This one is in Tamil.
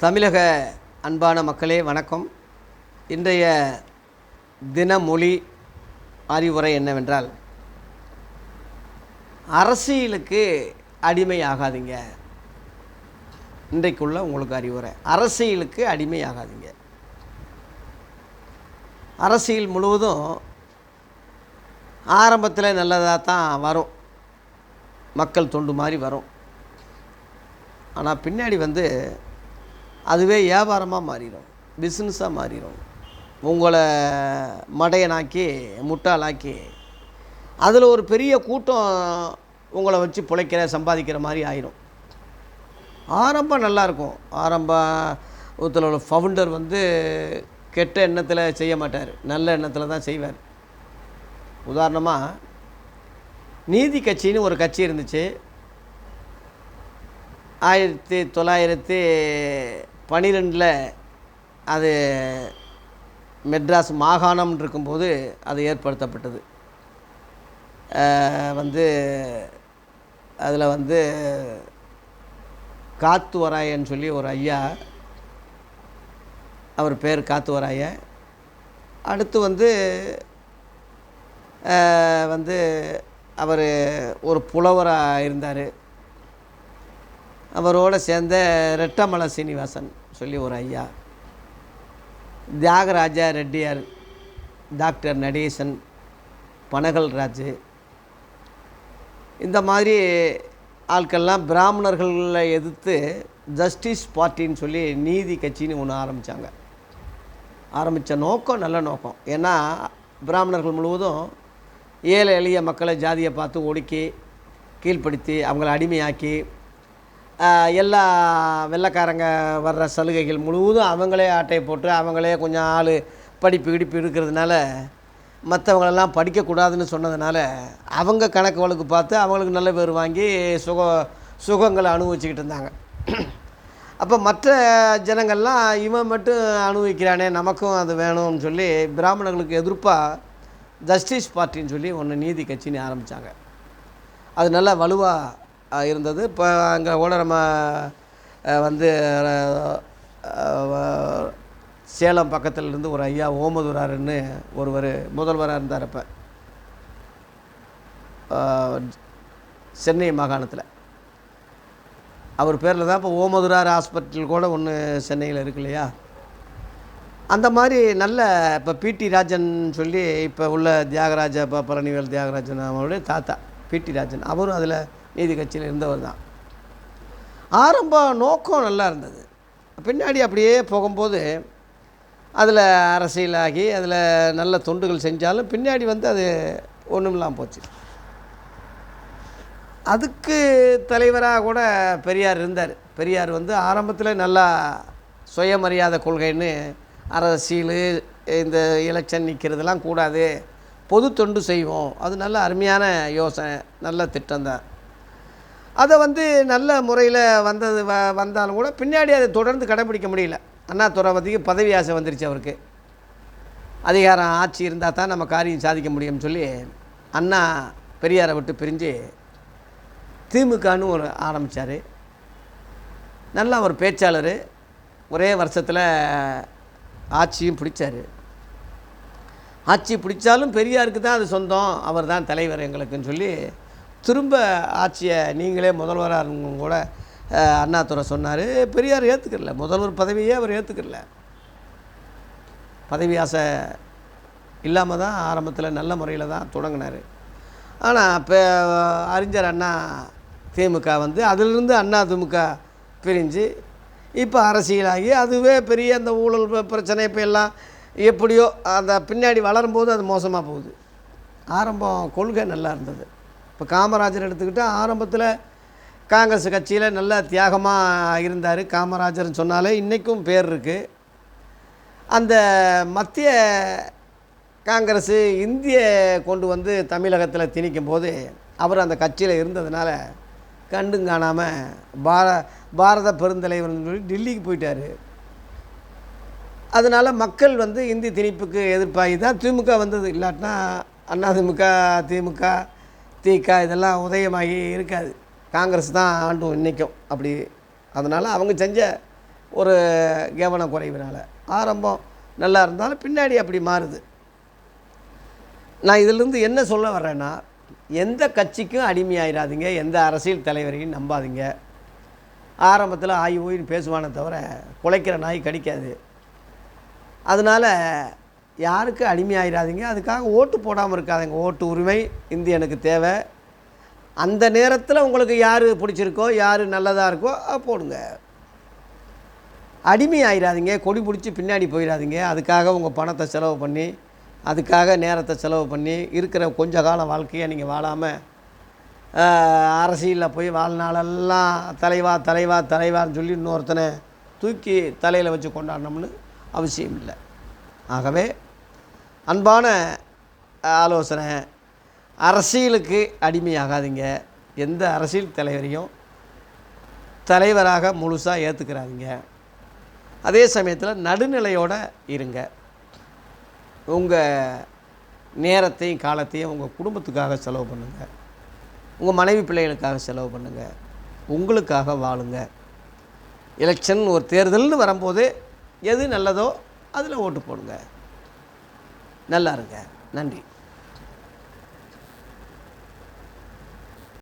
தமிழக அன்பான மக்களே வணக்கம். இன்றைய தினமொழி அறிவுரை என்னவென்றால், அரசியலுக்கு அடிமையாகாதீங்க. இன்றைக்குள்ள உங்களுக்கு அறிவுரை, அரசியலுக்கு அடிமையாகாதீங்க. அரசியல் முழுவதும் ஆரம்பத்தில் நல்லதாக தான் வரும், மக்கள் தொண்டு மாதிரி வரும். ஆனால் பின்னாடி அதுவே வியாபாரமாக மாறிடும், பிஸ்னஸாக மாறிடும். உங்களை மடையனாக்கி முட்டாளாக்கி அதில் ஒரு பெரிய கூட்டம் உங்களை வச்சு சம்பாதிக்கிற மாதிரி ஆயிரும். ஆரம்பம் நல்லாயிருக்கும். ஆரம்பத்தில் உள்ள ஃபவுண்டர் கெட்ட எண்ணத்தில் செய்ய மாட்டார், நல்ல எண்ணத்தில் தான் செய்வார். உதாரணமாக நீதி கட்சின்னு ஒரு கட்சி இருந்துச்சு. 1912 அது மெட்ராஸ் மாகாணம் இருக்கும்போது அது ஏற்படுத்தப்பட்டது. அதில் காத்துவராயன்னு சொல்லி ஒரு ஐயா, அவர் பேர் காத்துவராய. அடுத்து அவர் ஒரு புலவராக இருந்தார். அவரோடு சேர்ந்த ரெட்டமலை சீனிவாசன் சொல்லி ஒரு ஐயா, தியாகராஜா ரெட்டியார், டாக்டர் நடேசன், பனகல்ராஜ், இந்த மாதிரி ஆட்கள்லாம் பிராமணர்களை எதிர்த்து ஜஸ்டிஸ் பார்ட்டின்னு சொல்லி நீதி கட்சின்னு ஒன்று ஆரம்பித்த நோக்கம் நல்ல நோக்கம். ஏன்னா பிராமணர்கள் முழுவதும் ஏழை எளிய மக்களை ஜாதியை பார்த்து ஒடுக்கி கீழ்ப்படுத்தி அவங்கள அடிமையாக்கி எல்லா வெள்ளைக்காரங்க வர்ற சலுகைகள் முழுவதும் அவங்களே ஆட்டையை போட்டு அவங்களே கொஞ்சம் ஆள் படிப்பு இருக்கிறதுனால மற்றவங்களெல்லாம் படிக்கக்கூடாதுன்னு சொன்னதுனால அவங்க கணக்கு வழக்கு பார்த்து அவங்களுக்கு நல்ல பேர் வாங்கி சுகங்களை அனுபவிச்சுக்கிட்டு இருந்தாங்க. அப்போ மற்ற ஜனங்கள்லாம் இவன் மட்டும் அனுபவிக்கிறானே, நமக்கும் அது வேணும்னு சொல்லி பிராமணர்களுக்கு எதிர்ப்பாக ஜஸ்டிஸ் பார்ட்டின்னு சொல்லி ஒன்று நீதி கட்சின்னு ஆரம்பித்தாங்க. அது நல்லா வலுவாக இருந்தது. இப்போ அங்கே கூட நம்ம சேலம் பக்கத்தில் இருந்து ஒரு ஐயா ஓமதுராருன்னு ஒருவர் முதல்வராக இருந்தார். இப்போ சென்னை மாகாணத்தில் அவர் பேரில் தான் இப்போ ஓமதுரார் ஹாஸ்பிட்டல் கூட ஒன்று சென்னையில் இருக்கு இல்லையா. அந்த மாதிரி நல்ல இப்போ பிடி ராஜன் சொல்லி இப்போ உள்ள தியாகராஜா, இப்போ பழனிவேல் தியாகராஜன் அவருடைய தாத்தா பிடி ராஜன், அவரும் அதில் நீதி கட்சியில் இருந்தவர் தான். ஆரம்ப நோக்கம் நல்லா இருந்தது. பின்னாடி அப்படியே போகும்போது அதில் அரசியலாகி அதில் நல்ல தொண்டுகள் செஞ்சாலும் பின்னாடி அது ஒன்றுமில்லாமல் போச்சு. அதுக்கு தலைவராக கூட பெரியார் இருந்தார். பெரியார் ஆரம்பத்தில் நல்லா சுயமரியாதை கொள்கைன்னு அரசியல் இந்த எலெக்ஷன் நிற்கிறதெல்லாம் கூடாது, பொது தொண்டு செய்வோம், அது நல்ல அருமையான யோசனை, நல்ல திட்டம்தான். அதை நல்ல முறையில் வந்தாலும் கூட பின்னாடி அதை தொடர்ந்து கடைப்பிடிக்க முடியல. அண்ணா துறவதிக்கு பதவி ஆசை வந்துருச்சு அவருக்கு. அதிகாரம் ஆட்சி இருந்தால் தான் நம்ம காரியம் சாதிக்க முடியும்னு சொல்லி அண்ணா பெரியாரை விட்டு பிரிஞ்சு திமுகன்னு ஒரு ஆரம்பித்தார். நல்லா ஒரு பேச்சாளர், ஒரே வருஷத்தில் ஆட்சியும் பிடிச்சார். ஆட்சி பிடிச்சாலும் பெரியாருக்கு தான் அது சொந்தம், அவர் தான் தலைவர் எங்களுக்குன்னு சொல்லி திரும்ப ஆட்சியை நீங்களே முதல்வராக கூட அண்ணாதுரை சொன்னார். பெரியார் ஏற்றுக்கல, முதல்வர் பதவியே அவர் ஏற்றுக்கல. பதவி ஆசை இல்லாமல் தான் ஆரம்பத்தில் நல்ல முறையில் தான் தொடங்கினார். ஆனால் இப்போ அறிஞர் அண்ணா திமுக அதிலிருந்து அண்ணா திமுக பிரிஞ்சு இப்போ அரசியலாகி அதுவே பெரிய அந்த ஊழல் பிரச்சனை இப்போ எல்லாம் எப்படியோ அந்த பின்னாடி வளரும்போது அது மோசமாக போகுது. ஆரம்பம் கொள்கை நல்லா இருந்தது. இப்போ காமராஜர் எடுத்துக்கிட்டால் ஆரம்பத்தில் காங்கிரஸ் கட்சியில் நல்ல தியாகமாக இருந்தார். காமராஜர்னு சொன்னாலே இன்றைக்கும் பேர் இருக்குது. அந்த மத்திய காங்கிரஸ் இந்திய கொண்டு தமிழகத்தில் திணிக்கும் போது அவர் அந்த கட்சியில் இருந்ததுனால கண்டும் காணாமல் பாரத பெருந்தலைவர்னு சொல்லி டெல்லிக்கு போயிட்டார். அதனால் மக்கள் இந்தி திணிப்புக்கு எதிர்ப்பாகி தான் திமுக வந்தது. இல்லாட்டினா அண்ணா திமுக, திமுக, திக இதெல்லாம் உதயமாகி இருக்காது. காங்கிரஸ் தான் ஆண்டும் இன்றைக்கும் அப்படி. அதனால் அவங்க செஞ்ச ஒரு கவனக்குறைவினால். ஆரம்பம் நல்லா இருந்தாலும் பின்னாடி அப்படி மாறுது. நான் இதிலிருந்து என்ன சொல்ல வர்றேன்னா, எந்த கட்சிக்கும் அடிமையாயிராதீங்க, எந்த அரசியல் தலைவரையும் நம்பாதீங்க. ஆரம்பத்தில் ஆயி ஓயின்னு பேசுவானே தவிர குலைக்கிற நாய் கடிக்காது. அதனால் யாருக்கு அடிமையாயிராதீங்க. அதுக்காக ஓட்டு போடாமல் இருக்காதுங்க. ஓட்டு உரிமை இந்தியனுக்கு தேவை. அந்த நேரத்தில் உங்களுக்கு யார் பிடிச்சிருக்கோ, யார் நல்லதாக இருக்கோ போடுங்க. அடிமை ஆயிடாதீங்க. கொடி பிடிச்சி பின்னாடி போயிடாதீங்க. அதுக்காக உங்கள் பணத்தை செலவு பண்ணி, அதுக்காக நேரத்தை செலவு பண்ணி இருக்கிற கொஞ்ச கால வாழ்க்கையை நீங்கள் வாழாமல் அரசியலில் போய் வாழ்நாளெல்லாம் தலைவா தலைவா தலைவான்னு சொல்லி இன்னொருத்தனை தூக்கி தலையில் வச்சு கொண்டாடணும்னு அவசியம் இல்லை. ஆகவே அன்பான ஆலோசனை, அரசியலுக்கு அடிமையாகாதீங்க. எந்த அரசியல் தலைவரையும் தலைவராக முழுசாக ஏற்றுக்கிறாதீங்க. அதே சமயத்தில் நடுநிலையோடு இருங்க. உங்கள் நேரத்தையும் காலத்தையும் உங்கள் குடும்பத்துக்காக செலவு பண்ணுங்கள். உங்கள் மனைவி பிள்ளைகளுக்காக செலவு பண்ணுங்கள். உங்களுக்காக வாழுங்க. எலெக்ஷன் ஒரு தேர்தல்னு வரும்போது எது நல்லதோ அதில் ஓட்டு போடுங்க. நல்லா இருங்க. நன்றி.